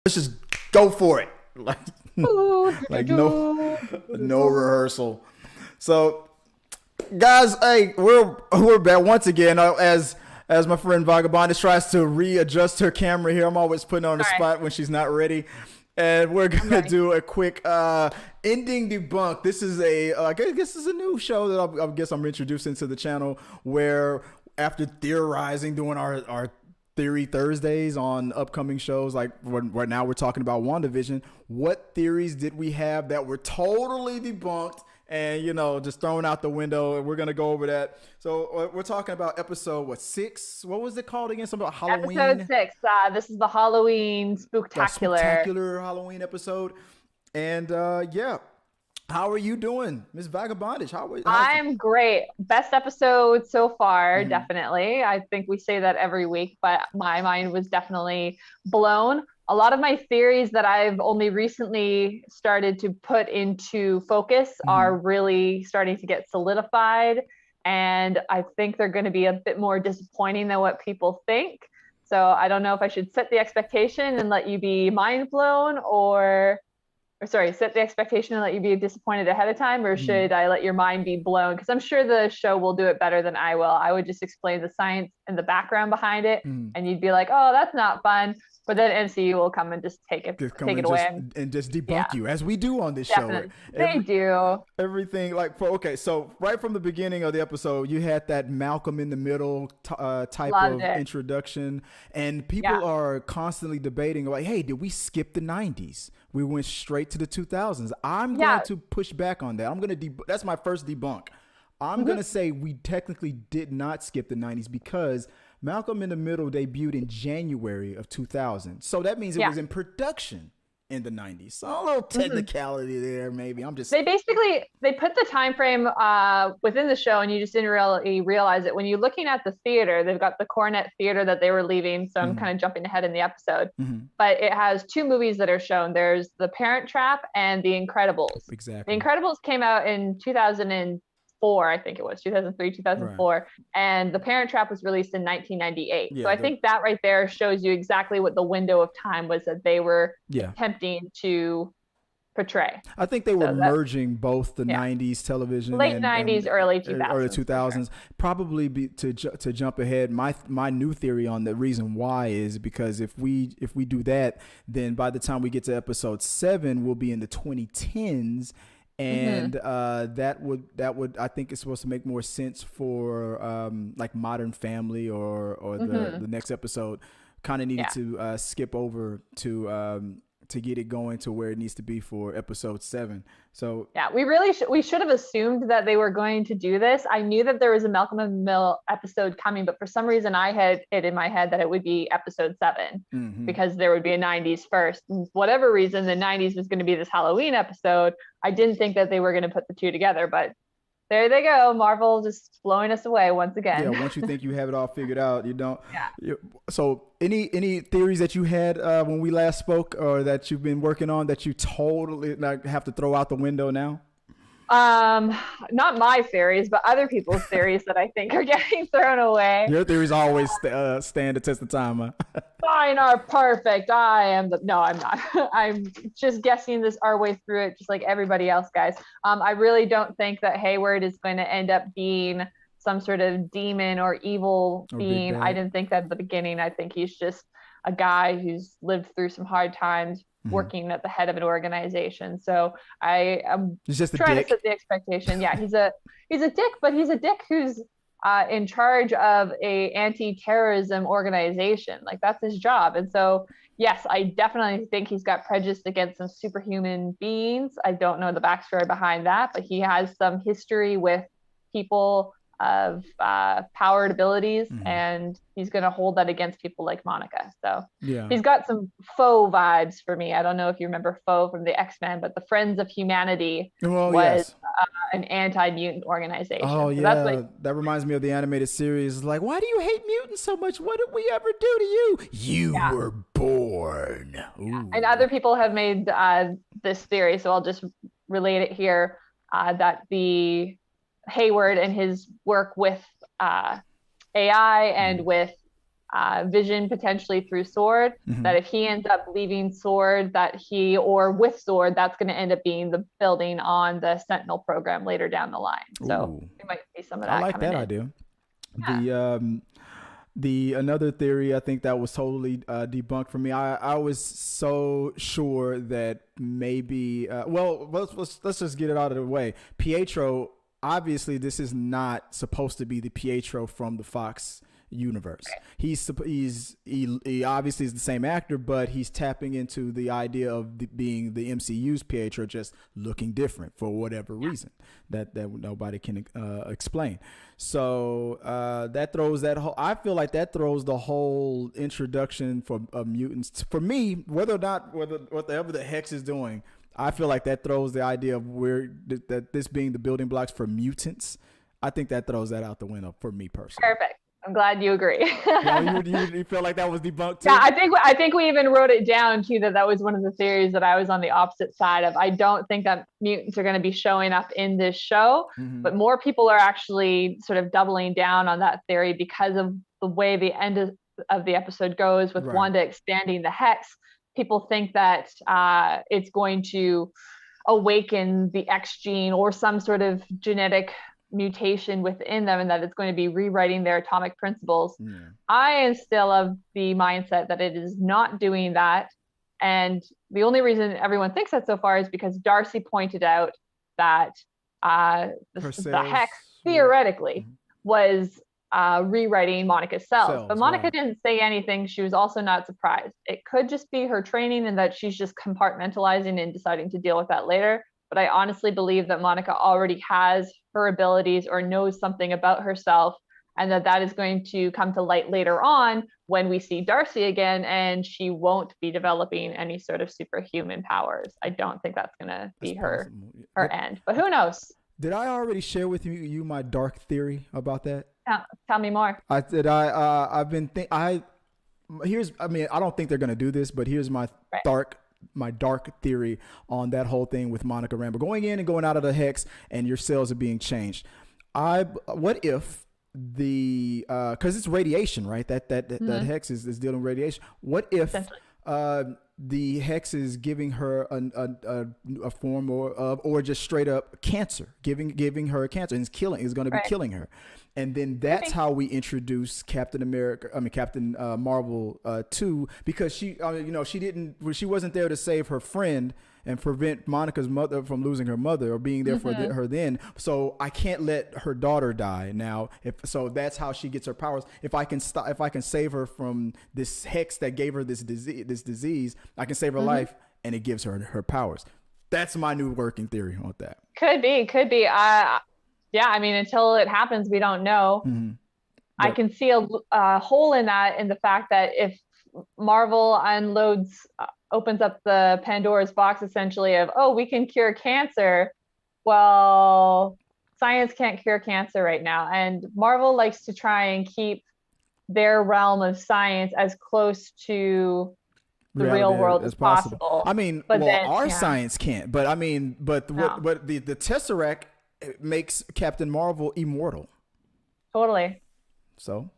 Let's just go for it. Like, Ooh, like doo-doo-doo. no rehearsal. So, guys, hey, we're back once again. As my friend Vaga Bondage tries to readjust her camera here, I'm always putting her on the All right, spot when she's not ready. And we're I'm gonna ready. do a quick ending debunk. This is I guess this is a new show that I guess I'm introducing to the channel. Where after theorizing, doing our theory Thursdays on upcoming shows, like right now we're talking about WandaVision. What theories did we have that were totally debunked? And just thrown out the window, and we're gonna go over that. So we're talking about episode 6? What was it called again? Something about Episode Halloween, 6. This is the Halloween the Spooktacular. spectacular Halloween episode. And yeah, how are you doing, Miss Vagabondish? How's I'm great. Best episode so far, Mhm. definitely. I think we say that every week, but my mind was definitely blown. A lot of my theories that I've only recently started to put into focus are Mhm. really starting to get solidified. And I think they're going to be a bit more disappointing than what people think. So I don't know if I should set the expectation and let you be mind blown, or sorry, set the expectation and let you be disappointed ahead of time, or Mhm. should I let your mind be blown? Because I'm sure the show will do it better than I will. I would just explain the science and the background behind it, Mhm. and you'd be like, "Oh, that's not fun." But then MCU will come and just take it, Just come take and it just away. And and just yeah, debunk you as we do on this show. definitely, they Every do. everything like for okay, so right from the beginning of the episode, you had that Malcolm in the Middle type Loved of it. introduction, and Yeah. people are constantly debating like, "Hey, did we skip the '90s? We went straight to the 2000s." I'm going Yeah. to push back on that. I'm going to that's my first debunk. I'm going Mhm. to say we technically did not skip the '90s because Malcolm in the Middle debuted in January of 2000. So that means it Yeah. was in production in the '90s. So a little Mhm. technicality there, maybe. I'm just They basically they put the time frame within the show, and you just didn't really realize it when you're looking at the theater. They've got the Coronet Theater that they were leaving, so I'm Mhm. kind of jumping ahead in the episode. Mhm. But it has two movies that are shown. There's The Parent Trap and The Incredibles. The Exactly. Incredibles came out in 2004, I think it was 2003, Right. 2004, and The Parent Trap was released in 1998. So Yeah. I think that right there shows you exactly what the window of time was that they were Yeah. attempting to portray. I think they were So that, merging both the yeah, '90s television late and 90s, early early 2000s for sure. 2000s. Probably to jump ahead. My new theory on the reason why is because if we do that, then by the time we get to episode 7, we'll be in the 2010s. Hmm. And that would I think it's supposed to make more sense for like Modern Family or the Hmm. next episode. Kind of needed Yeah. to skip over to get it going to where it needs to be for episode 7. So Yeah, we should have assumed that they were going to do this. I knew that there was a Malcolm and Mill episode coming, but for some reason I had it in my head that it would be episode 7 mhm. because there would be a 90s first. And for whatever reason, the 90s was going to be this Halloween episode. I didn't think that they were going to put the two together, but there they go. Marvel just blowing us away once Yeah, again. once you think you have it all figured out, you don't. Yeah. So any theories that you had when we last spoke, or that you've been working on that you totally like have to throw out the window now? Um, Not my theories, but other people's theories that I think are getting thrown away. Your theories always stand the test of time, huh? Mine are perfect. I am the no, I'm not. I'm just guessing this our way through it, just like everybody else, guys. I really don't think that Hayward is going to end up being some sort of demon or evil Or big being. I bad. didn't think that at the beginning. I think he's just a guy who's lived through some hard times Hmm. working at the head of an organization. So I am It's just a trying to set dick. the expectation. Yeah, he's a dick, but he's a dick who's in charge of a anti-terrorism organization. Like that's his job. And so, yes, I definitely think he's got prejudice against some superhuman beings. I don't know the backstory behind that, but he has some history with people of powered abilities, Hmm. and he's going to hold that against people like Monica. So Yeah. he's got some faux vibes for me. I don't know if you remember faux from the X-Men, but the Friends of Humanity Well, was yes. an anti-mutant Oh organization. So that's what, yeah, that reminds me of the animated series. Like, why do you hate mutants so much? What did we ever do to you? You yeah. were born. And Ooh. other people have made this theory, so I'll just relate it here, that the Hayward and his work with AI and Mhm. with Vision potentially through Sword, that if he ends up leaving Sword, or with Sword, that's going to end up being the building on the Sentinel program later down the line. So we might see some of that. I like that idea. Yeah. The another theory, I think that was totally debunked for me. I was so sure that maybe let's just get it out of the way. Pietro, obviously this is not supposed to be the Pietro from the Fox universe. He obviously is the same actor, but he's tapping into the idea of being the MCU's Pietro, just looking different for whatever reason that nobody can explain. So that throws I feel like that throws the whole introduction for mutants, for me, whatever the Hex is doing. I feel like that throws the idea of that this being the building blocks for mutants. I think that throws that out the window for me personally. Perfect. I'm glad you agree. You feel like that was debunked too? Yeah, I think we even wrote it down too, that was one of the theories that I was on the opposite side of. I don't think that mutants are going to be showing up in this show, but more people are actually sort of doubling down on that theory because of the way the end of the episode goes with Wanda expanding the Hex. People think that it's going to awaken the X gene or some sort of genetic mutation within them, and that it's going to be rewriting their atomic principles. I am still of the mindset that it is not doing that, and the only reason everyone thinks that so far is because Darcy pointed out that the Hex theoretically was rewriting Monica's cells, but Monica didn't say anything. She was also not surprised. It could just be her training and that she's just compartmentalizing and deciding to deal with that later. But I honestly believe that Monica already has her abilities or knows something about herself, and that is going to come to light later on when we see Darcy again, and she won't be developing any sort of superhuman powers. I don't think that's going to be her end, but who knows? Did I already share with you my dark theory about that? Tell me more. I don't think they're going to do this, but here's my dark theory on that whole thing with Monica Rambeau going in and going out of the Hex and your cells are being changed. What if because it's radiation, right? That Hex is dealing with radiation. What if the Hex is giving her a form or just straight up cancer, giving her cancer, and is going to be killing her? And then that's how we introduce Captain Marvel too, because she wasn't there to save her friend and prevent Monica's mother from losing her mother or being there for her then. So I can't let her daughter die now. So that's how she gets her powers. If I can save her from this Hex that gave her this disease, I can save her life, and it gives her her powers. That's my new working theory on that. Could be. Yeah, I mean, until it happens, we don't know. I can see a hole in that, in the fact that if Marvel opens up the Pandora's box, essentially, of, we can cure cancer. Well, science can't cure cancer right now. And Marvel likes to try and keep their realm of science as close to the real world as possible. I mean, science can't, but the Tesseract makes Captain Marvel immortal. Totally. So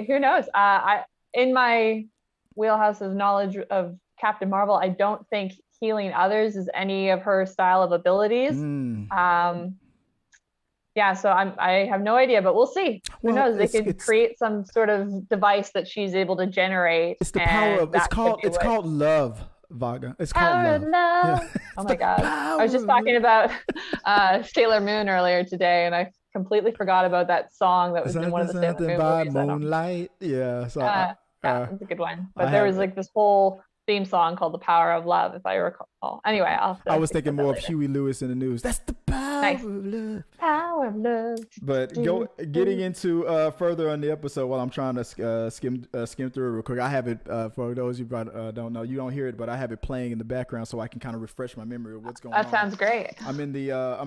who knows? In my wheelhouse of knowledge of Captain Marvel, I don't think healing others is any of her style of abilities. So I have no idea, but we'll see. Who knows? They could create some sort of device that she's able to generate. It's the power of it's called love. Vaga. It's called love. Yeah. Oh my God. I was just talking about Sailor Moon earlier today, and I completely forgot about that song that was in one of the Sailor Moon movies. Moonlight. Yeah. So it's a good one. But there was this whole theme song called "The Power of Love," if I recall. Anyway, I was thinking more of Huey Lewis in the News. That's the power of love. Power of love. But getting into further on the episode, while I'm trying to skim through it real quick. I have it for those you don't know. You don't hear it, but I have it playing in the background so I can kind of refresh my memory of what's going on. That sounds great. I'm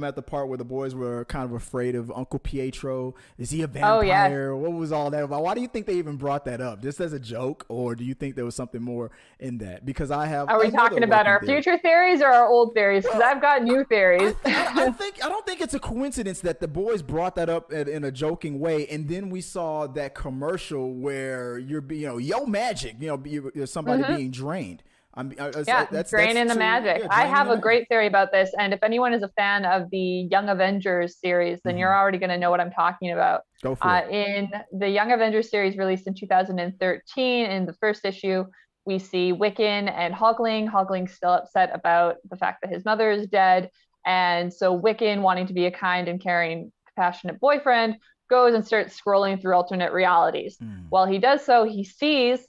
at the part where the boys were kind of afraid of Uncle Pietro. Is he a vampire? Oh, yes. What was all that about? Why do you think they even brought that up? Just as a joke, or do you think there was something more in that? Because I have. Are we talking about our future theories or our old theories? Because I've got new theories. I don't think it's a coincidence that the boys brought that up in a joking way, and then we saw that commercial where yo, magic, you're somebody being drained. That's draining the magic. I have a great theory about this, and if anyone is a fan of the Young Avengers series, then you're already going to know what I'm talking about. Go for it. In the Young Avengers series released in 2013, in the first issue, we see Wiccan and Hulkling. Hulkling's still upset about the fact that his mother is dead, and so Wiccan, wanting to be a kind and caring, compassionate boyfriend, goes and starts scrolling through alternate realities. While he does so, he sees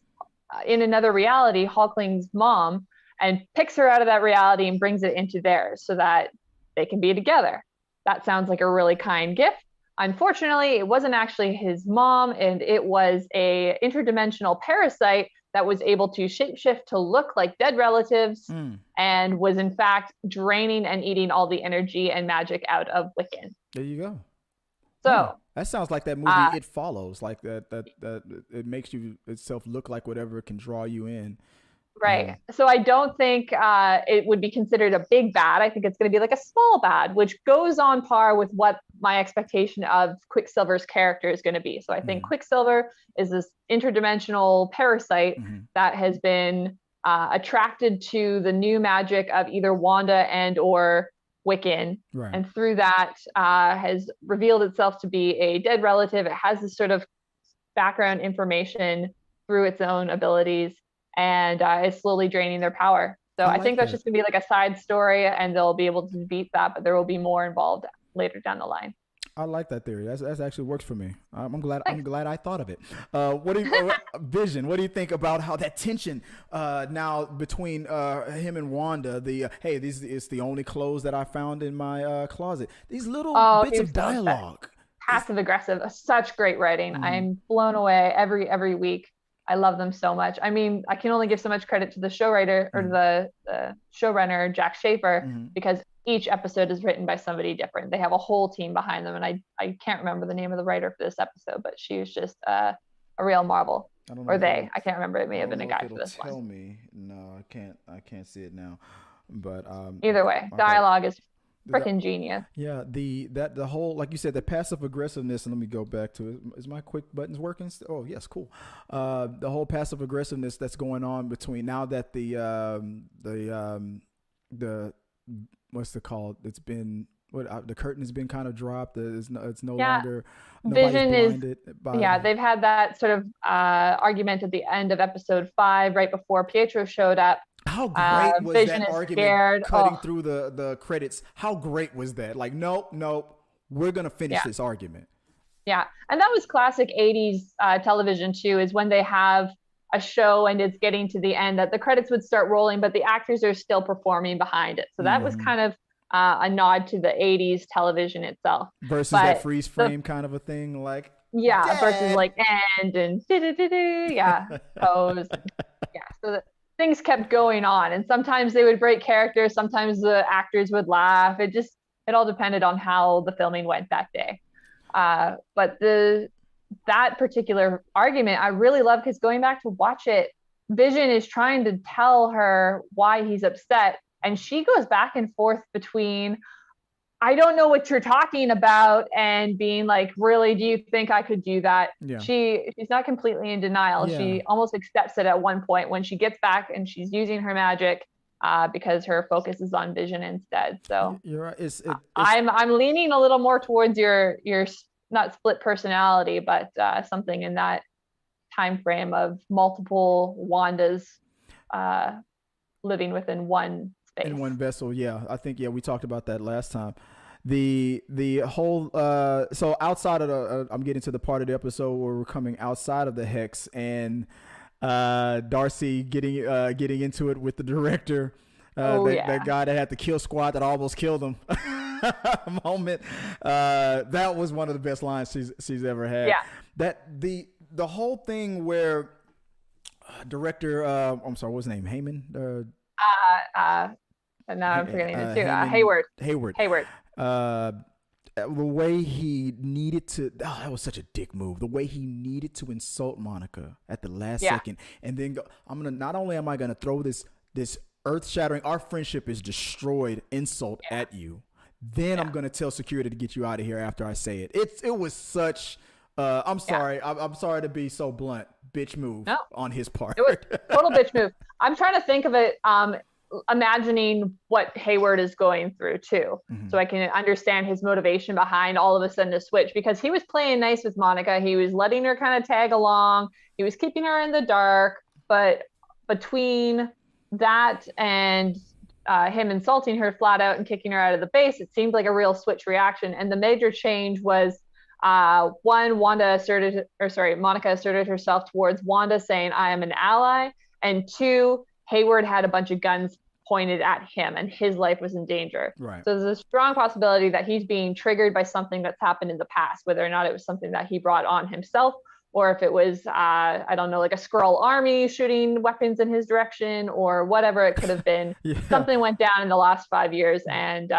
in another reality Hulkling's mom and picks her out of that reality and brings it into theirs so that they can be together. That sounds like a really kind gift. Unfortunately, it wasn't actually his mom, and it was a interdimensional parasite that was able to shapeshift to look like dead relatives and was in fact draining and eating all the energy and magic out of Wiccan. There you go. So that sounds like that movie It Follows, like that it makes you itself look like whatever can draw you in. Right. So I don't think it would be considered a big bad. I think it's going to be like a small bad, which goes on par with what my expectation of Quicksilver's character is going to be. So I think Quicksilver is this interdimensional parasite that has been attracted to the new magic of either Wanda and or Wiccan, and through that has revealed itself to be a dead relative. It has this sort of background information through its own abilities, and is slowly draining their power. So I think that's just gonna be like a side story, and they'll be able to beat that, but there will be more involved later down the line. I like that theory. That actually works for me. I'm glad I thought of it. What do you, Vision? What do you think about how that tension now between him and Wanda? It's the only clothes that I found in my closet. These little bits of dialogue. Passive aggressive, such great writing. I'm blown away every week. I love them so much. I mean, I can only give so much credit to the show writer or the showrunner, Jack Schaefer, because each episode is written by somebody different. They have a whole team behind them, and I can't remember the name of the writer for this episode, but she was just a real marvel. I can't remember. It may have been a guy for this one. Tell me. No, I can't see it now. But either way, dialogue is freaking genius. Yeah, the whole, like you said, the passive aggressiveness, and let me go back to it. Is my quick buttons working? Oh yes, cool. The whole passive aggressiveness that's going on between now that the what's it called? It's been the curtain has been kind of dropped. It's no longer Vision is they've had that sort of argument at the end of episode 5, right before Pietro showed up. How great was Vision that argument cutting through the credits? How great was that? Like, nope, we're gonna finish this argument. Yeah, and that was classic 80s television too, is when they have a show and it's getting to the end that the credits would start rolling, but the actors are still performing behind it. So that was kind of a nod to the 80s television itself. Versus that freeze frame kind of a thing, like versus like and pose. So things kept going on, and sometimes they would break character, sometimes the actors would laugh. It all depended on how the filming went that day. But that particular argument I really love, because going back to watch it, Vision is trying to tell her why he's upset, and she goes back and forth between, I don't know what you're talking about, and being like, really, do you think I could do that? She's not completely in denial. She almost accepts it at one point when she gets back and she's using her magic because her focus is on Vision instead. So you're right. I'm leaning a little more towards your not split personality, but something in that time frame of multiple Wandas living within one space. In one vessel, I think we talked about that last time. The whole so outside of I'm getting to the part of the episode where we're coming outside of the hex, and Darcy getting into it with the director, that guy that had the kill squad that almost killed him. Moment that was one of the best lines she's ever had. That the whole thing where director I'm sorry, what's his name? Heyman? Now I'm forgetting it too. Hayward. The way he needed to, that was such a dick move. The way he needed to insult Monica at the last second, and then go, not only am I gonna throw this earth shattering, our friendship is destroyed insult at you. then I'm going to tell security to get you out of here after I say it. It was such, I'm sorry. I'm sorry to be so blunt. Bitch move on his part. It was total bitch move. I'm trying to think of it, imagining what Hayward is going through too. So I can understand his motivation behind all of a sudden a switch, because he was playing nice with Monica. He was letting her kind of tag along. He was keeping her in the dark, but between that and him insulting her flat out and kicking her out of the base, it seemed like a real switch reaction. And the major change was one, Monica asserted herself towards Wanda, saying, I am an ally. And two, Hayward had a bunch of guns pointed at him and his life was in danger. Right. So there's a strong possibility that he's being triggered by something that's happened in the past, whether or not it was something that he brought on himself, or if it was, I don't know, like a Skrull army shooting weapons in his direction, or whatever it could have been. Something went down in the last 5 years, and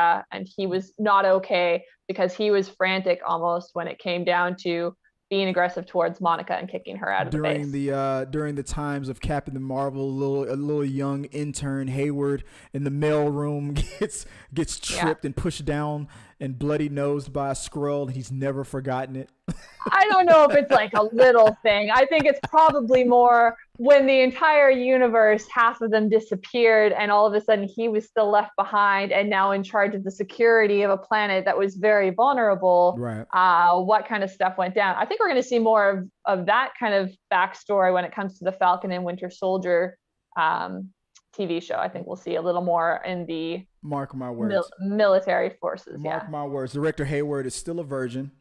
he was not okay, because he was frantic almost when it came down to being aggressive towards Monica and kicking her out of the base. During the times of Captain Marvel, a little young intern Hayward in the mailroom gets tripped and pushed down and bloody nosed by a Skrull. He's never forgotten it. I don't know if it's like a little thing. I think it's probably more when the entire universe, half of them disappeared, and all of a sudden he was still left behind and now in charge of the security of a planet that was very vulnerable. Right. What kind of stuff went down? I think we're going to see more of that kind of backstory when it comes to the Falcon and Winter Soldier TV show. I think we'll see a little more in the mark my words military forces. Mark my words. Director Hayward is still a virgin.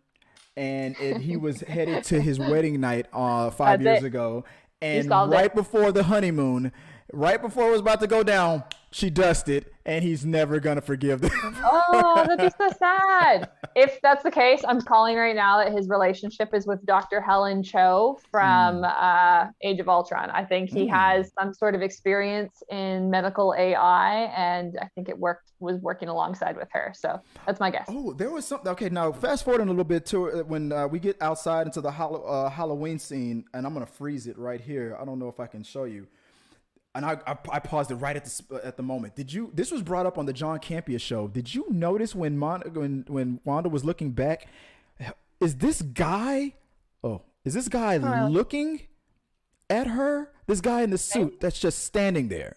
And he was headed to his wedding night 5 years ago. And right before the honeymoon, right before it was about to go down, she dusted, and he's never going to forgive them. Oh, that'd be so sad. If that's the case, I'm calling right now that his relationship is with Dr. Helen Cho from Age of Ultron. I think he has some sort of experience in medical AI, and I think was working alongside with her. So that's my guess. Oh, there was something. Okay, now fast forward a little bit to when we get outside into the Halloween scene, and I'm going to freeze it right here. I don't know if I can show you. And I paused it right at the moment. This was brought up on the John Campea show. Did you notice when Wanda was looking back? Is this guy looking at her? This guy in the suit that's just standing there.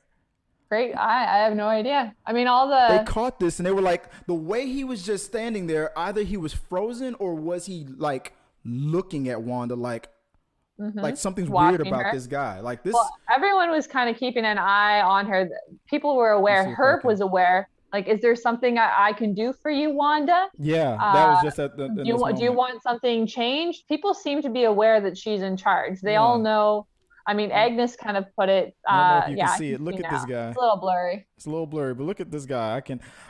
Great. I have no idea. I mean, they caught this and they were like, the way he was just standing there, either he was frozen or was he like looking at Wanda like something's weird about this guy. Like this. Well, everyone was kind of keeping an eye on her. People were aware. Herb was aware. Like, is there something I can do for you, Wanda? Yeah, that was just at the. Do you want something changed? People seem to be aware that she's in charge. They all know. I mean, Agnes kind of put it. I don't know if you can see it. Look at this guy. It's a little blurry. It's a little blurry, but look at this guy.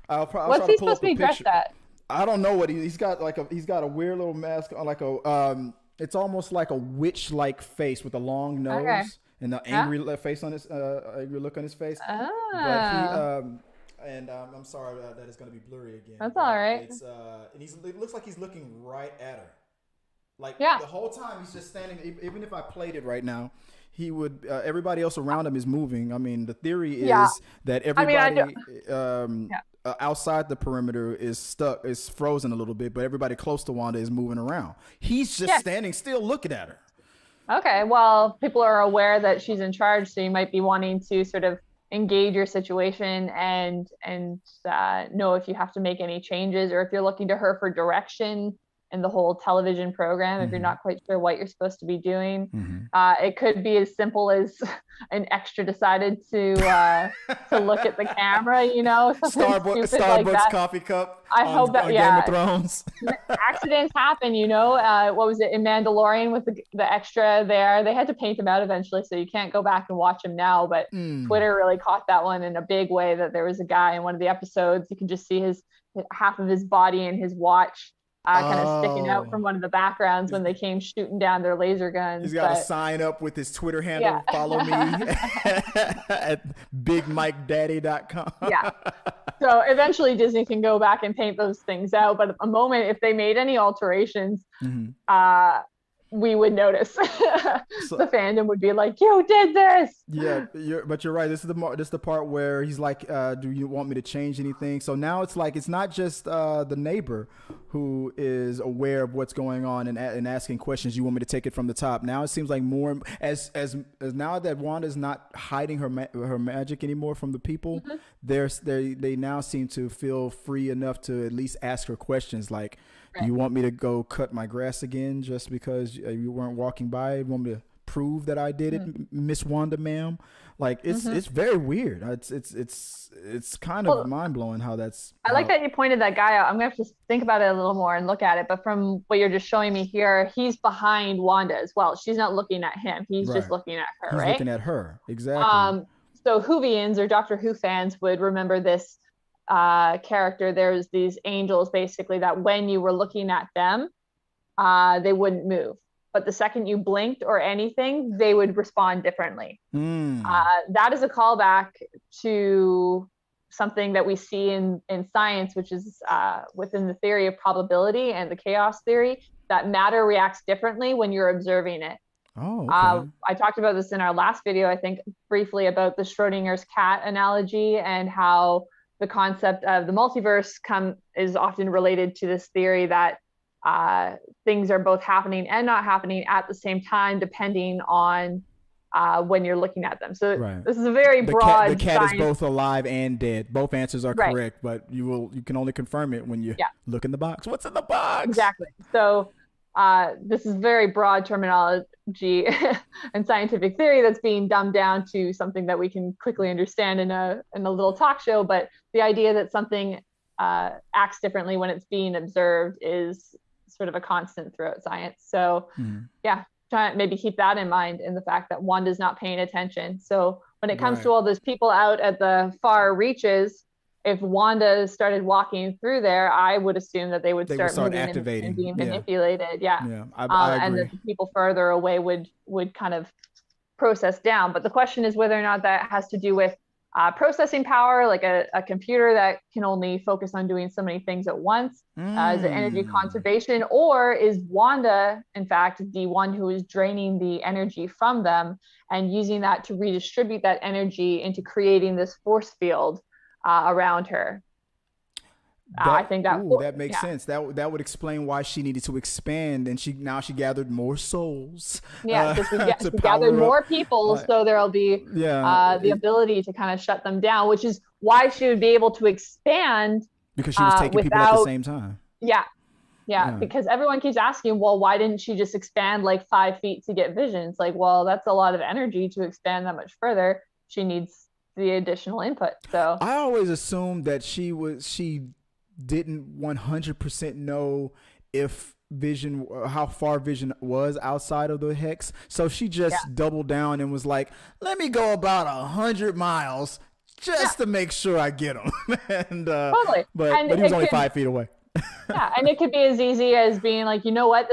I'll What's he supposed to be dressed at? I don't know what he's got. He's got a weird little mask on, like a It's almost like a witch-like face with a long nose and an angry face on his angry look on his face. But I'm sorry that it's going to be blurry again. That's all right. It's and it looks like he's looking right at her. Like the whole time he's just standing. Even if I played it right now, he would. Everybody else around him is moving. I mean, the theory is that everybody outside the perimeter is frozen a little bit, but everybody close to Wanda is moving around. He's just standing still, looking at her. Okay, well, people are aware that she's in charge, so you might be wanting to sort of engage your situation and know if you have to make any changes, or if you're looking to her for direction in the whole television program, if you're not quite sure what you're supposed to be doing. It could be as simple as an extra decided to look at the camera, Starbucks like coffee cup. I hope that Game of Thrones. Accidents happen, what was it in Mandalorian with the extra there? They had to paint him out eventually, so you can't go back and watch him now, but Twitter really caught that one in a big way, that there was a guy in one of the episodes, you can just see half of his body and his watch kind of sticking out from one of the backgrounds when they came shooting down their laser guns. He's got to sign up with his Twitter handle. Follow me at bigmikeDaddy.com. So eventually Disney can go back and paint those things out. But at the moment, if they made any alterations, we would notice. So, The fandom would be like, "You did this." yeah, but you're right. This is the part where he's like, "Do you want me to change anything?" So now it's like it's not just the neighbor who is aware of what's going on and asking questions. You want me to take it from the top? Now it seems like more as now that Wanda's not hiding her magic anymore from the people, they now seem to feel free enough to at least ask her questions like, "Do you want me to go cut my grass again just because you weren't walking by? You want me to prove that I did it, Miss Wanda, ma'am?" Like it's very weird. It's kind of mind blowing how that's. I like that you pointed that guy out. I'm gonna have to think about it a little more and look at it. But from what you're just showing me here, he's behind Wanda as well. She's not looking at him. He's just looking at her. He's right? looking at her, exactly. So Whovians or Doctor Who fans would remember this character. There's these angels basically that when you were looking at them, they wouldn't move. But the second you blinked or anything, they would respond differently. That is a callback to something that we see in science, which is within the theory of probability and the chaos theory, that matter reacts differently when you're observing it. Oh, okay. I talked about this in our last video, I think, briefly about the Schrodinger's cat analogy and how the concept of the multiverse is often related to this theory that things are both happening and not happening at the same time, depending on when you're looking at them. So this is a very broad. The cat is both alive and dead. Both answers are correct, but you can only confirm it when you look in the box. What's in the box? Exactly. So this is very broad terminology and scientific theory that's being dumbed down to something that we can quickly understand in a little talk show. But the idea that something acts differently when it's being observed is sort of a constant throughout science. So try to maybe keep that in mind, in the fact that Wanda's not paying attention. So when it comes to all those people out at the far reaches, if Wanda started walking through there, I would assume that they would start moving activating and being manipulated. I agree. And that the people further away would kind of process down. But the question is whether or not that has to do with processing power, like a computer that can only focus on doing so many things at once. Is it energy conservation, or is Wanda, in fact, the one who is draining the energy from them and using that to redistribute that energy into creating this force field around her? I think that makes sense. That would explain why she needed to expand, and she gathered more souls. Yeah, she gathered more people, so there'll be the ability to kind of shut them down, which is why she would be able to expand because she was taking people at the same time. Yeah, because everyone keeps asking, well, why didn't she just expand like 5 feet to get visions? Like, well, that's a lot of energy to expand that much further. She needs the additional input. So I always assumed that she didn't 100% know if Vision, how far Vision was outside of the hex, so she just doubled down and was like, let me go about 100 miles just to make sure I get him. And totally. But he was only 5 feet away. And it could be as easy as being like, you know what,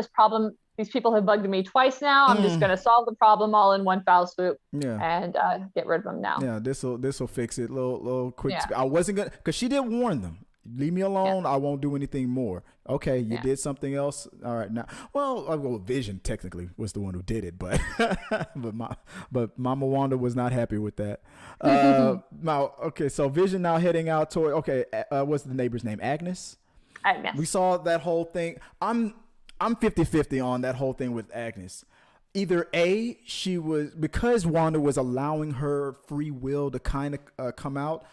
these people have bugged me twice now. I'm just going to solve the problem all in one foul swoop and get rid of them now. Yeah, this will fix it. Little quick. I wasn't gonna, because she did warn them. Leave me alone. I won't do anything more. Okay, you did something else. All right, now. Well, Vision technically was the one who did it, but but Mama Wanda was not happy with that. Now, okay, so Vision now heading out toward. Okay, what's the neighbor's name? Agnes. Agnes. We saw that whole thing. I'm 50-50 on that whole thing with Agnes. Either she was, because Wanda was allowing her free will to kind of come out.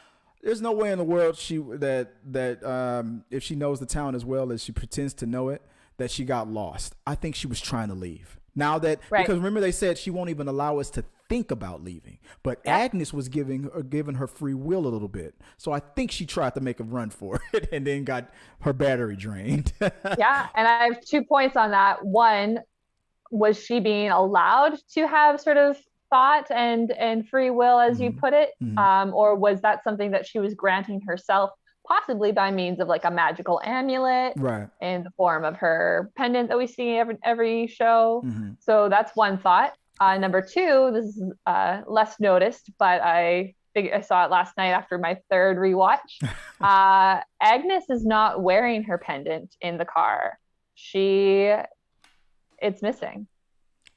There's no way in the world if she knows the town as well as she pretends to know it, that she got lost. I think she was trying to leave. Now that, because remember they said she won't even allow us to think about leaving, but Agnes was giving her free will a little bit. So I think she tried to make a run for it and then got her battery drained. And I have 2 points on that. One, was she being allowed to have sort of thought and free will, as you put it, or was that something that she was granting herself, possibly by means of like a magical amulet, in the form of her pendant that we see every show? So that's one thought. Number two, this is less noticed, but I saw it last night after my third rewatch. Agnes is not wearing her pendant in the car. It's missing.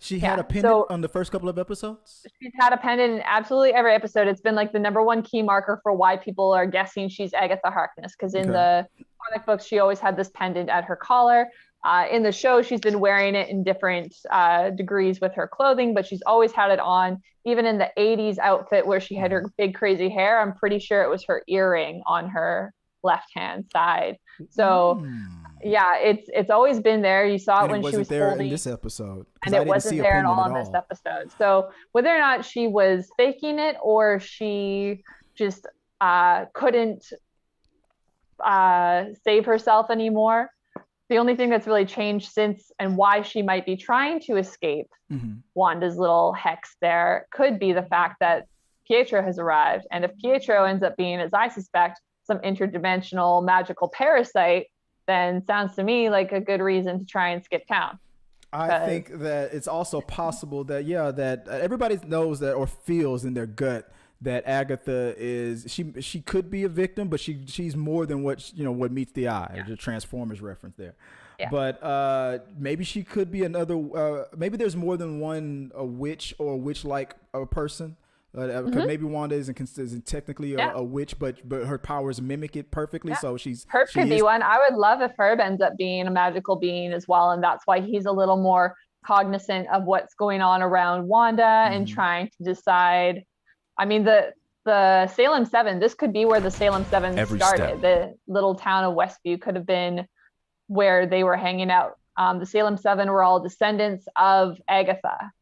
She had a pendant on the first couple of episodes? She's had a pendant in absolutely every episode. It's been like the number one key marker for why people are guessing she's Agatha Harkness, because in the comic books, she always had this pendant at her collar. In the show, she's been wearing it in different degrees with her clothing, but she's always had it on. Even in the 80s outfit where she had her big crazy hair, I'm pretty sure it was her earring on her left-hand side. So yeah, it's always been there. You saw it when she was there holding in this episode, and it wasn't there in all of this episode. So whether or not she was faking it or she just couldn't save herself anymore, the only thing that's really changed since and why she might be trying to escape Wanda's little hex there could be the fact that Pietro has arrived. And if Pietro ends up being, as I suspect, some interdimensional magical parasite, then sounds to me like a good reason to try and skip town. I think that it's also possible that, that everybody knows that or feels in their gut that Agatha is, she could be a victim, but she's more than what meets the eye. The Transformers reference there. Yeah. But maybe she could be another, maybe there's more than one a witch or a witch-like person. Because maybe Wanda isn't technically a witch, but her powers mimic it perfectly. So Herb could be one. I would love if Herb ends up being a magical being as well, and that's why he's a little more cognizant of what's going on around Wanda and trying to decide. I mean, the Salem 7. This could be where the Salem 7 started. The little town of Westview could have been where they were hanging out. The Salem 7 were all descendants of Agatha.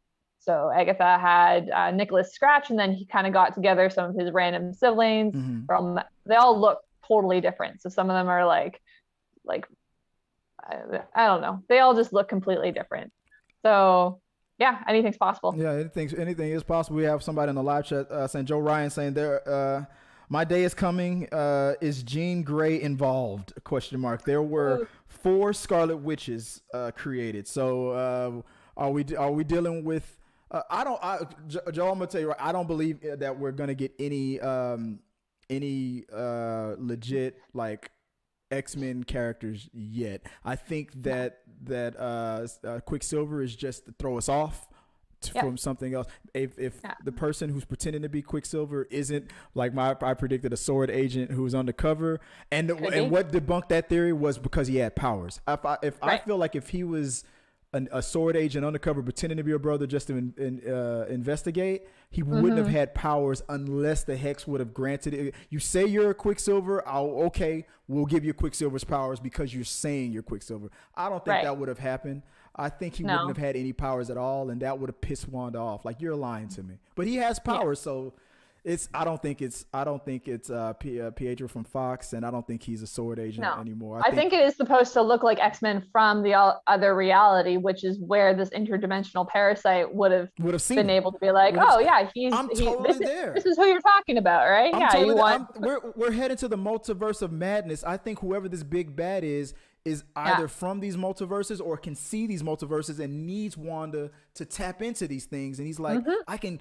So Agatha had Nicholas Scratch, and then he kind of got together some of his random siblings. They all look totally different. So some of them are like I don't know. They all just look completely different. So yeah, anything's possible. Yeah, anything is possible. We have somebody in the live chat saying, Joe Ryan saying there, my day is coming. Is Jean Grey involved? ? There were 4 Scarlet Witches created. So are we dealing with? Joe, I'm gonna tell you right. I don't believe that we're gonna get any legit like X-Men characters yet. I think that Quicksilver is just to throw us off from something else. If the person who's pretending to be Quicksilver isn't like I predicted, a sword agent who's undercover, and what debunked that theory was because he had powers. I feel like if he was a sword agent undercover pretending to be your brother just to investigate, he wouldn't have had powers unless the hex would have granted it. You say you're a Quicksilver, we'll give you Quicksilver's powers because you're saying you're Quicksilver. I don't think that would have happened. I think he wouldn't have had any powers at all, and that would have pissed Wanda off. Like, you're lying to me. But he has powers, so I don't think it's Pietro from Fox, and I don't think he's a sword agent anymore. I think it is supposed to look like X-Men from the other reality, which is where this interdimensional parasite would have been able to be like, this is who you're talking about, right? We're headed to the multiverse of madness. I think whoever this big bad is either from these multiverses or can see these multiverses and needs Wanda to tap into these things. And he's like, I can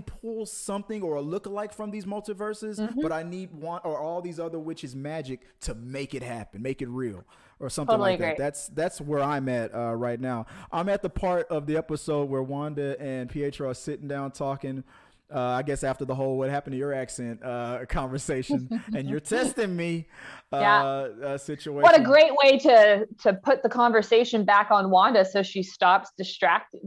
pull something or a lookalike from these multiverses, but I need one or all these other witches' magic to make it happen, make it real, or something like that. That's where I'm at right now. I'm at the part of the episode where Wanda and Pietro are sitting down talking. I guess after the whole "what happened to your accent" conversation, and you're testing me situation. What a great way to put the conversation back on Wanda, so she stops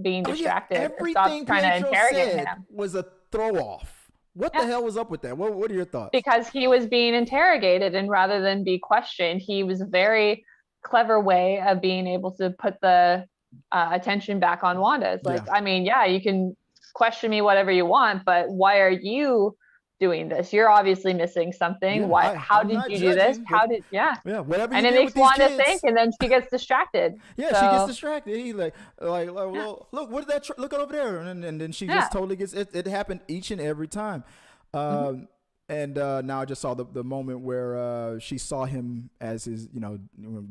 being distracted. Everything Pietro said was a throw off. What the hell was up with that? What are your thoughts? Because he was being interrogated, and rather than be questioned, he was a very clever way of being able to put the attention back on Wanda. It's like, I mean, you can question me whatever you want, but why are you doing this? You're obviously missing something. How did you do this? Whatever. And it makes Wanda think, and then she gets distracted. She gets distracted. He's like, well, look, what did that look over there? And then she just totally gets it. It happened each and every time. And now I just saw the moment where she saw him as his,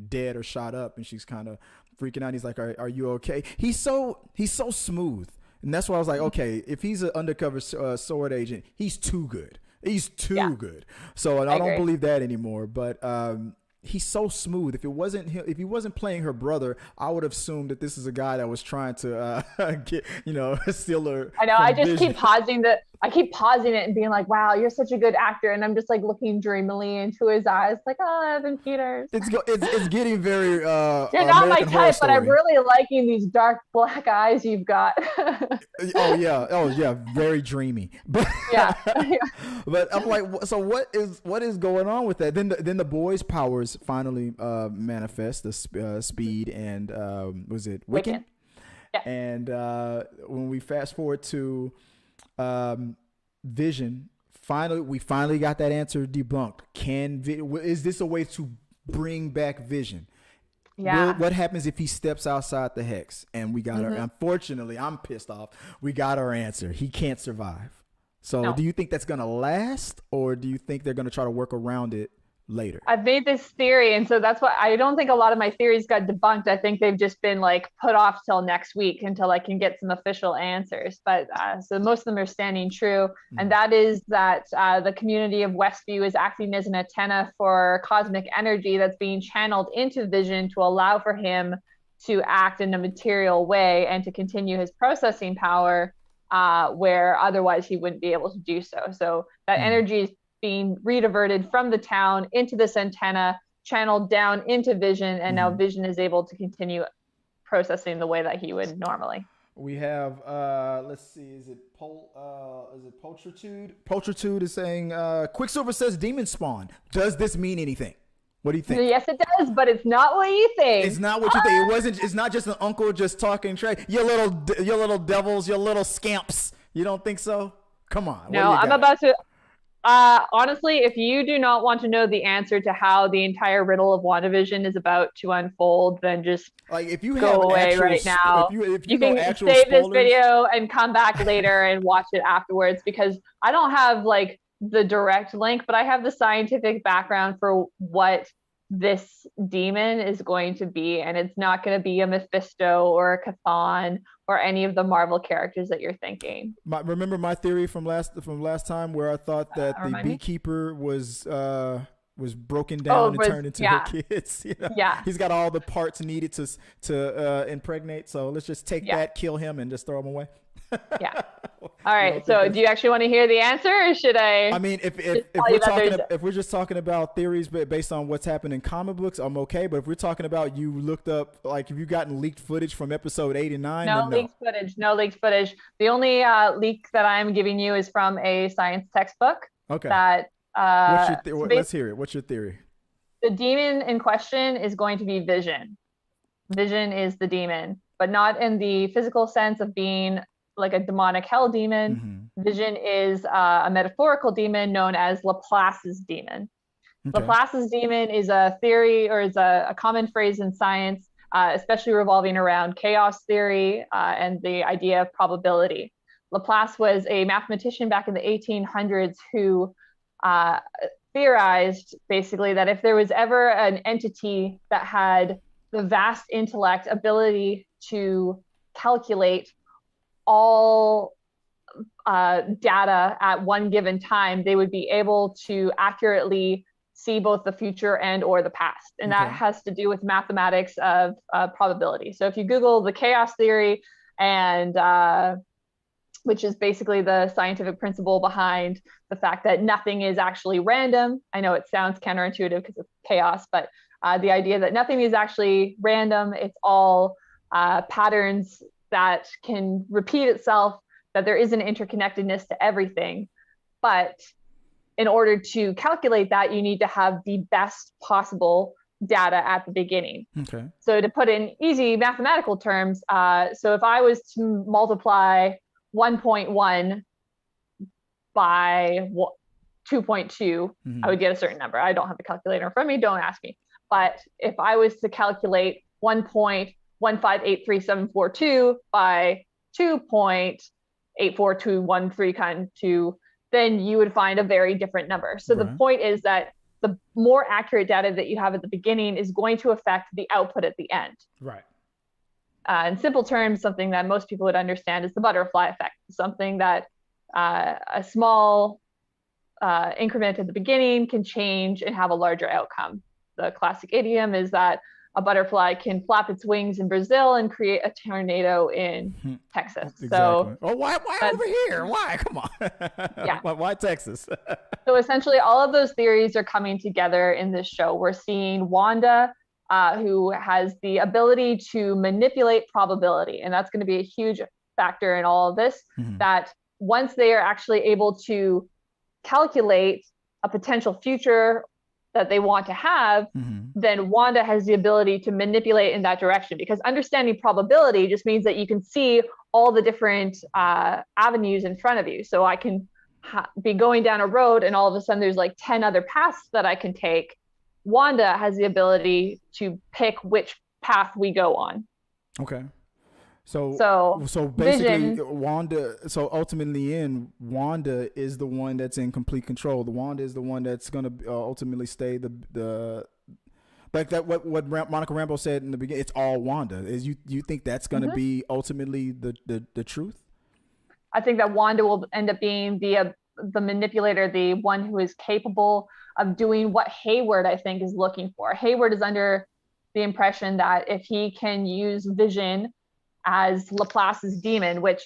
dead or shot up, and she's kind of freaking out. He's like, are you okay? He's so smooth. And that's why I was like, okay, if he's an undercover sword agent, he's too good. He's too good. So I don't believe that anymore. But he's so smooth. If he wasn't playing her brother, I would have assumed that this is a guy that was trying to get, steal her. I know. I just keep pausing it and being like, "Wow, you're such a good actor," and I'm just like looking dreamily into his eyes, like, "Oh, Evan Peters." It's getting very. You're not my type, but I'm really liking these dark black eyes you've got. Oh yeah, very dreamy. But yeah. But I'm like, so what is going on with that? Then the boys' powers finally manifest, the speed and was it Wiccan? Yeah. And when we fast forward to Vision, we finally got that answer debunked. Is this a way to bring back Vision? Yeah. What happens if he steps outside the hex? And we got unfortunately, I'm pissed off. We got our answer. He can't survive. So do you think that's going to last, or do you think they're going to try to work around it later? I've made this theory, and so that's why I don't think a lot of my theories got debunked. I think they've just been like put off till next week until I can get some official answers. But so most of them are standing true, and that is that the community of Westview is acting as an antenna for cosmic energy that's being channeled into Vision to allow for him to act in a material way and to continue his processing power, where otherwise he wouldn't be able to do so. So that energy is being rediverted from the town into this antenna, channeled down into Vision, and now Vision is able to continue processing the way that he would normally. We have let's see, is it Pulchritude? Pulchritude is saying Quicksilver says demon spawn. Does this mean anything? What do you think? Yes, it does, but it's not what you think. It's not what you think. It's not just an uncle just talking trash. You little devils, you little scamps. You don't think so? Come on. No, I'm about to. Honestly, if you do not want to know the answer to how the entire riddle of WandaVision is about to unfold, then just if you go away right now. If you can save this video and come back later and watch it afterwards, because I don't have like the direct link, but I have the scientific background for what this demon is going to be, and it's not going to be a Mephisto or a Chthon or any of the Marvel characters that you're thinking. Remember my theory from last time where I thought that the beekeeper was broken down and turned into her kids. Yeah, he's got all the parts needed to impregnate. So let's just take that, kill him, and just throw him away. Yeah. All right. So do you actually want to hear the answer, or should I? I mean, if we're just talking about theories based on what's happened in comic books, I'm okay. But if we're talking about you looked up, like, have you gotten leaked footage from episode 8 and 9? No leaked footage. The only leak that I'm giving you is from a science textbook. Okay. That let's hear it. What's your theory? The demon in question is going to be Vision. Vision is the demon, but not in the physical sense of being like a demonic hell demon. Vision is a metaphorical demon known as Laplace's demon. Okay. Laplace's demon is a theory, or is a common phrase in science, especially revolving around chaos theory and the idea of probability. Laplace was a mathematician back in the 1800s who theorized basically that if there was ever an entity that had the vast intellect ability to calculate all data at one given time, they would be able to accurately see both the future and or the past. And that has to do with mathematics of probability. So if you Google the chaos theory, and which is basically the scientific principle behind the fact that nothing is actually random. I know it sounds counterintuitive because it's chaos, but the idea that nothing is actually random, it's all patterns that can repeat itself, that there is an interconnectedness to everything. But in order to calculate that, you need to have the best possible data at the beginning. Okay. So to put in easy mathematical terms, so if I was to multiply 1.1 by 2.2, I would get a certain number. I don't have the calculator in front of me, don't ask me. But if I was to calculate 1.1583742 by 2.842132, then you would find a very different number. So the point is that the more accurate data that you have at the beginning is going to affect the output at the end. Right. In simple terms, something that most people would understand is the butterfly effect, something that a small increment at the beginning can change and have a larger outcome. the classic idiom is that a butterfly can flap its wings in Brazil and create a tornado in Texas. Exactly. So why over here? Why? Come on. Yeah. Why Texas? So essentially, all of those theories are coming together in this show. We're seeing Wanda, who has the ability to manipulate probability, and that's going to be a huge factor in all of this. That once they are actually able to calculate a potential future that they want to have, then Wanda has the ability to manipulate in that direction, because understanding probability just means that you can see all the different avenues in front of you. So I can be going down a road and all of a sudden there's like 10 other paths that I can take. Wanda has the ability to pick which path we go on. Okay. So basically Vision, Wanda, so ultimately in Wanda is the one that's in complete control. The Wanda is the one that's going to ultimately stay the like that what Monica Rambeau said in the beginning, it's all Wanda. Is you think that's going to be ultimately the truth? I think that Wanda will end up being the manipulator, the one who is capable of doing what Hayward, I think, is looking for. Hayward is under the impression that if he can use Vision as Laplace's demon, which,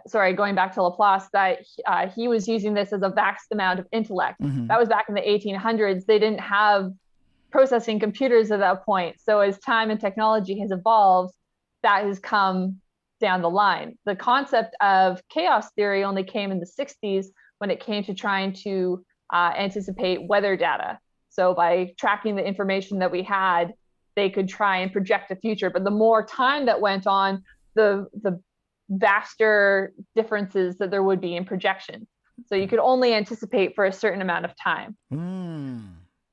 sorry, going back to Laplace, that he was using this as a vast amount of intellect. That was back in the 1800s. They didn't have processing computers at that point. So as time and technology has evolved, that has come down the line. The concept of chaos theory only came in the 60s when it came to trying to anticipate weather data. So by tracking the information that we had, they could try and project the future. But the more time that went on, the vaster differences that there would be in projections. So you could only anticipate for a certain amount of time.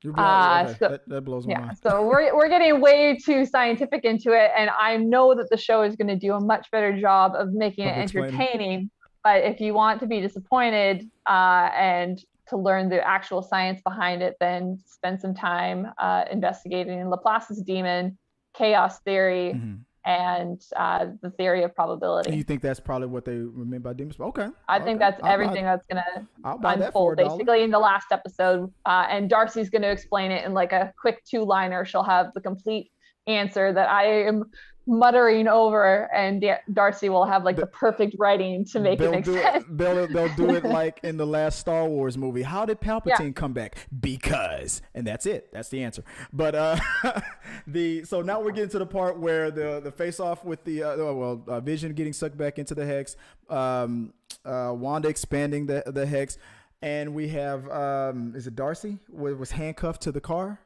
That blows my mind. So we're getting way too scientific into it, and I know that the show is going to do a much better job of making it entertaining. But if you want to be disappointed and to learn the actual science behind it, then spend some time investigating Laplace's demon, chaos theory, and the theory of probability. And you think that's probably what they meant by demons? Okay. I think that's everything that's going to unfold basically in the last episode. And Darcy's going to explain it in like a quick 2-liner. She'll have the complete answer that I am muttering over, and Darcy will have like the perfect writing to make it make sense. They'll do it like in the last Star Wars movie. How did Palpatine come back? Because, and that's it. That's the answer. But so now we're getting to the part where the face off with the Vision getting sucked back into the hex, Wanda expanding the hex, and we have is it Darcy was handcuffed to the car?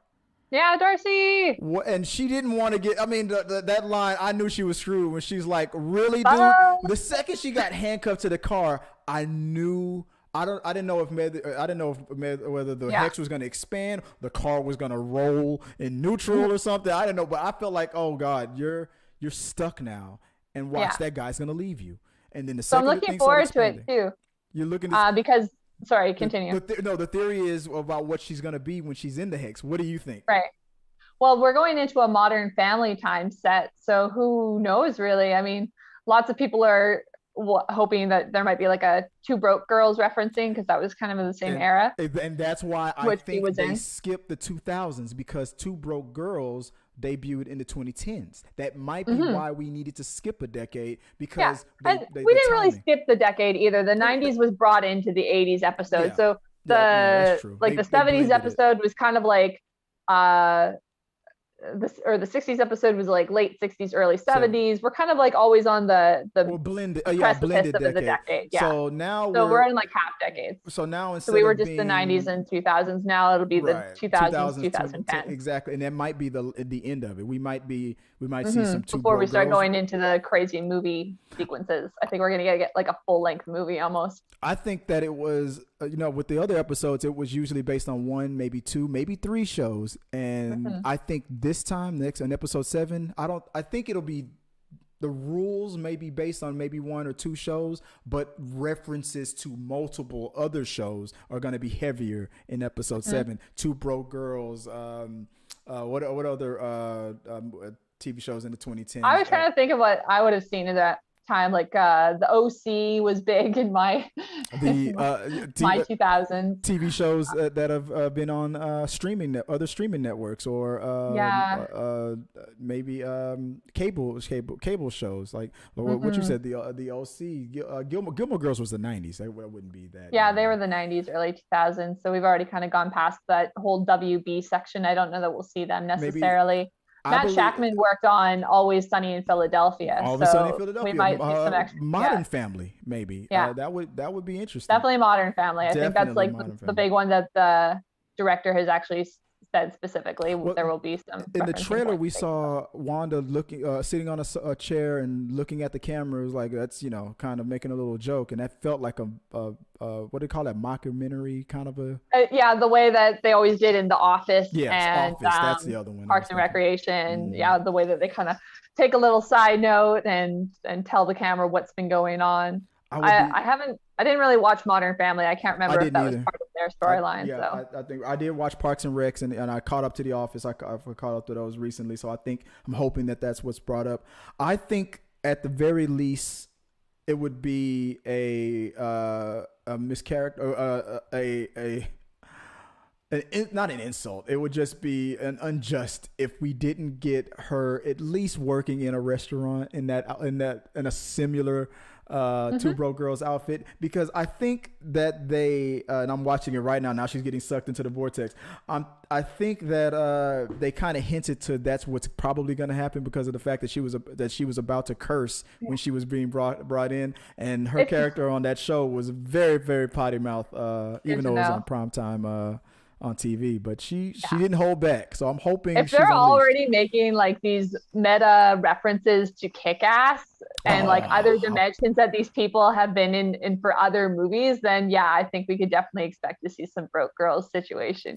Yeah, Darcy. And she didn't want to get. I mean, that line, I knew she was screwed when she's like, "Really, dude?" The second she got handcuffed to the car, I knew. I didn't know if whether the hex was going to expand, the car was going to roll in neutral or something. I didn't know, but I felt like, oh God, you're stuck now, and watch that guy's going to leave you. And then the second, I'm looking forward to it too. You're looking because. Sorry, continue. The theory is about what she's going to be when she's in the hex. What do you think? Right. Well, we're going into a modern family time set, so who knows really? I mean, lots of people are hoping that there might be like a Two Broke Girls referencing, because that was kind of in the same era. And that's why I think they skipped the 2000s, because Two Broke Girls debuted in the 2010s. That might be why we needed to skip a decade, because we didn't really skip the decade either. The 90s was brought into the 80s episode. So the 70s episode was kind of like the 60s episode was like late 60s, early 70s. We're kind of like always on the blended precipice of the decade. Yeah. So now we're in like half decades. So now we were just the 90s and 2000s. Now it'll be the 2000s, 2010. Exactly, and that might be the end of it. We might see some before we start going into the crazy movie sequences. I think we're gonna get like a full length movie almost. I think that it was with the other episodes, it was usually based on 1, maybe 2, maybe 3 shows, and I think this time next on episode 7, I think it'll be, the rules may be based on maybe 1 or 2 shows, but references to multiple other shows are going to be heavier in episode 7. Two Broke Girls, what other TV shows in the 2010s? I was trying to think of what I would have seen in that. time. Like the OC was big in my my 2000s. TV shows that have been on other streaming networks, or maybe cable shows, like what you said, the OC. Gilmore Girls was the 90s. That wouldn't be that. Yeah, they were the 90s, early 2000s. So we've already kind of gone past that whole WB section. I don't know that we'll see them necessarily. Maybe. Matt Shackman worked on Always Sunny in Philadelphia. Always Sunny in Philadelphia. We might see some extra. Modern Family, maybe. Yeah. That would be interesting. Definitely Modern Family. I think that's like the big one that the director has actually said specifically. Well, there will be some. In the trailer, we saw Wanda sitting on a chair and looking at the camera. It was like, that's, kind of making a little joke, and that felt like a what do you call that, mockumentary kind of a. Yeah, the way that they always did in The Office. Yes, and Office. That's the other one. Parks and Recreation. Mm-hmm. Yeah, the way that they kind of take a little side note and tell the camera what's been going on. I didn't really watch Modern Family. I can't remember if that was part of their storyline. I think I did watch Parks and Recs, and I caught up to The Office. I caught up to those recently, so I'm hoping that's what's brought up. I think at the very least it would be a mischaracter, not an insult. It would just be an unjust if we didn't get her at least working in a restaurant in a similar Two Broke Girls outfit, because I think that they and I'm watching it right now. Now she's getting sucked into the vortex. I think that they kind of hinted to that's what's probably going to happen, because of the fact that she was about to curse when she was being brought in, and her character on that show was very, very potty mouth, even though it was on primetime on TV, but she didn't hold back. So I'm hoping if they're already making like these meta references to Kick-Ass and like other dimensions that these people have been in for other movies, then I think we could definitely expect to see some Broke Girls situation.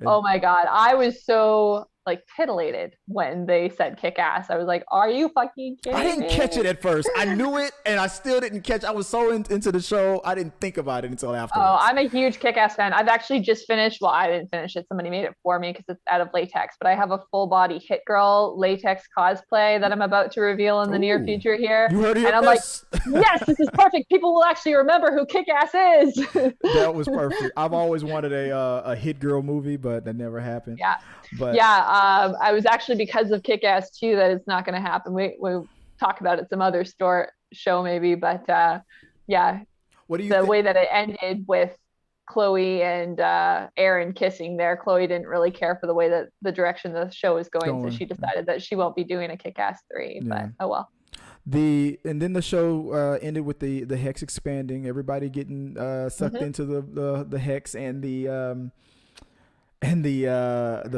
Oh my God, I was so like titillated when they said Kick-Ass. I was like, are you fucking kidding me? I didn't catch it at first. I knew it and I still didn't catch it. I was so into the show, I didn't think about it until afterwards. Oh, I'm a huge Kick-Ass fan. I've actually just finished, well, I didn't finish it, somebody made it for me because it's out of latex, but I have a full body Hit Girl latex cosplay that I'm about to reveal in the near future here. You heard it, and I'm like, yes, this is perfect. People will actually remember who Kick-Ass is. That was perfect. I've always wanted a Hit Girl movie, but that never happened. I was actually, because of Kick-Ass 2, that it's not going to happen. We'll talk about it some other show maybe, but what do you way that it ended with Chloe and Aaron kissing there, Chloe didn't really care for the way that the direction the show was going, so she decided that she won't be doing a Kick-Ass 3, but oh well. And then the show ended with the hex expanding, everybody getting sucked into the hex, and the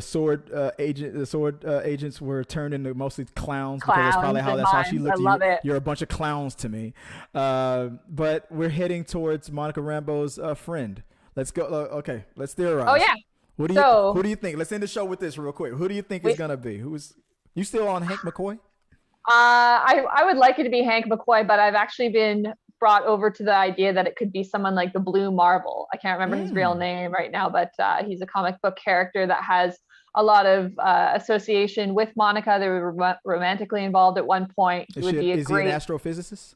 sword agents were turned into mostly clowns because that's how she looked. You're a bunch of clowns to me. But we're heading towards Monica Rambeau's friend. Let's go. Okay, let's theorize. Oh yeah. Who do you think? Let's end the show with this real quick. Who do you think is gonna be? You still on Hank McCoy? I would like it to be Hank McCoy, but I've actually been brought over to the idea that it could be someone like the Blue Marvel. I can't remember his real name right now, but he's a comic book character that has a lot of association with Monica. They were romantically involved at one point. Is he an astrophysicist?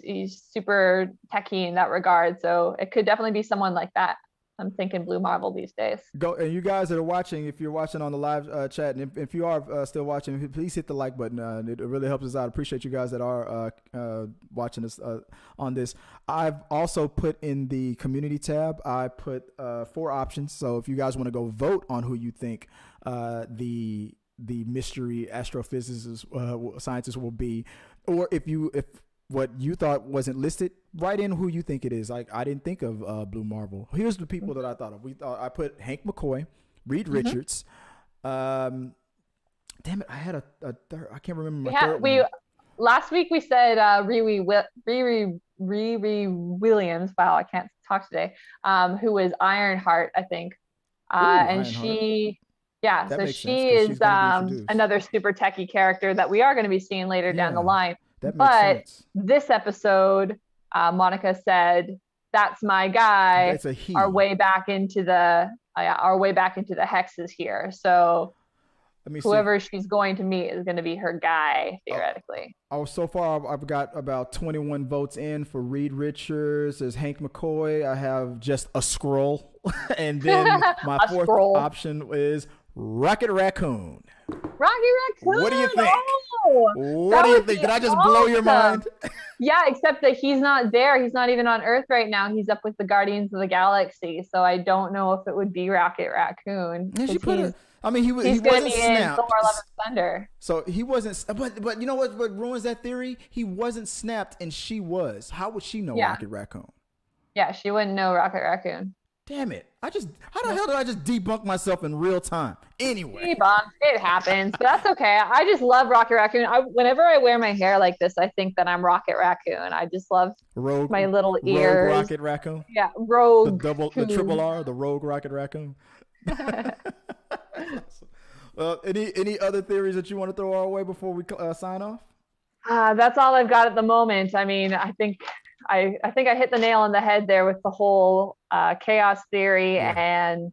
He's super techie in that regard, so it could definitely be someone like that. I'm thinking Blue Marvel these days. Go, and you guys that are watching, if you're watching on the live chat, and if you are still watching, please hit the like button. It really helps us out. I appreciate you guys that are watching us on this. I've also put in the community tab, I put 4 options. So if you guys want to go vote on who you think the mystery astrophysicist scientist will be, or if what you thought wasn't listed, write in who you think it is. Like, I didn't think of Blue Marvel. Here's the people that I thought of. I put Hank McCoy, Reed Richards. Damn it, I had a third. I can't remember my third one. Last week we said Riri Williams. Wow, I can't talk today. Who was Ironheart, I think. And she is another super techie character that we are going to be seeing later down the line. But this episode, Monica said, "That's my guy." That's a he. Our way back into the hexes here. So Let me see. Whoever she's going to meet is going to be her guy, theoretically. So far I've got about 21 votes in for Reed Richards. There's Hank McCoy. I have just a scroll. And then my fourth option is Rocket Raccoon. Rocket Raccoon. What do you think? Oh, what do you think? Did I just blow your mind? Yeah, except that he's not there. He's not even on Earth right now. He's up with the Guardians of the Galaxy. So I don't know if it would be Rocket Raccoon. And she put it. I mean, he wasn't snapped. Thor: Love and Thunder. So he wasn't. But you know what ruins that theory? He wasn't snapped, and she was. How would she know Rocket Raccoon? Yeah, she wouldn't know Rocket Raccoon. Damn it! How the hell did I just debunk myself in real time? Anyway, debunk. It happens, but that's okay. I just love Rocket Raccoon. Whenever I wear my hair like this, I think that I'm Rocket Raccoon. I just love my little ears. Rogue Rocket Raccoon. Yeah, Rogue. The triple R, the Rogue Rocket Raccoon. Any other theories that you want to throw our way before we sign off? That's all I've got at the moment. I mean, I think I hit the nail on the head there with the whole chaos theory and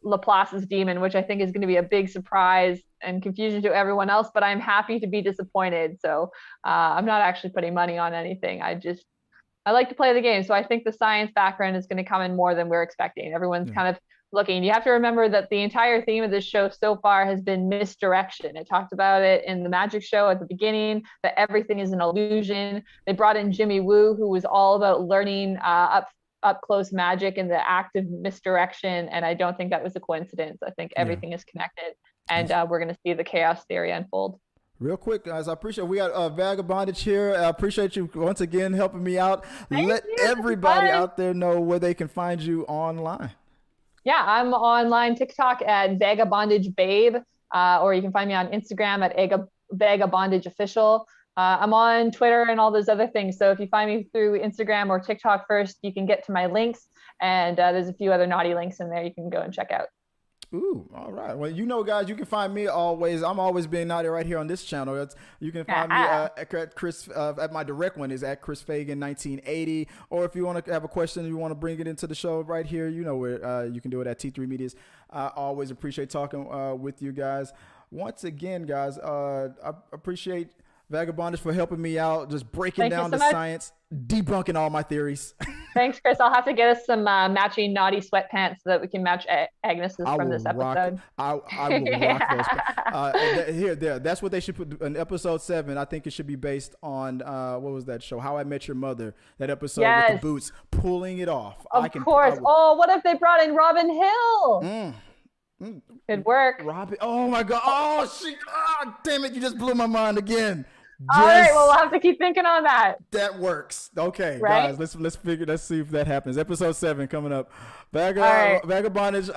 Laplace's demon, which I think is going to be a big surprise and confusion to everyone else. But I'm happy to be disappointed. So I'm not actually putting money on anything. I like to play the game. So I think the science background is going to come in more than we're expecting. Everyone's kind of looking. You have to remember that the entire theme of this show so far has been misdirection. It talked about it in the magic show at the beginning, that everything is an illusion. They brought in Jimmy Woo, who was all about learning up close magic in the act of misdirection. And I don't think that was a coincidence. I think everything is connected, and we're going to see the chaos theory unfold. Real quick, guys, I appreciate we got Vaga Bondage here. I appreciate you once again helping me out. Let everybody out there know where they can find you online. Yeah, I'm online TikTok at Vaga Bondage Babe, or you can find me on Instagram at Vaga Bondage Official. I'm on Twitter and all those other things. So if you find me through Instagram or TikTok first, you can get to my links. And there's a few other naughty links in there you can go and check out. Ooh, all right. Well, guys, you can find me always. I'm always being naughty right here on this channel. You can find me at Chris. At my direct one is at Chris Fagan 1980. Or if you want to have a question and you want to bring it into the show right here, you know where you can do it at T3 Medias. I always appreciate talking with you guys. Once again, guys, I appreciate Vaga Bondage for helping me out, just breaking down the science, debunking all my theories. Thanks, Chris. I'll have to get us some matching naughty sweatpants so that we can match Agnes's from this episode. I will rock those. There. That's what they should put in episode 7. I think it should be based on what was that show? How I Met Your Mother. That episode with the boots, pulling it off. Of course. What if they brought in Robin Hill? Good work. Robin. Oh my God. Oh, damn it. You just blew my mind again. All right, well, we'll have to keep thinking on that. That works. Okay, guys, let's see if that happens. Episode 7 coming up. Vaga Bondage.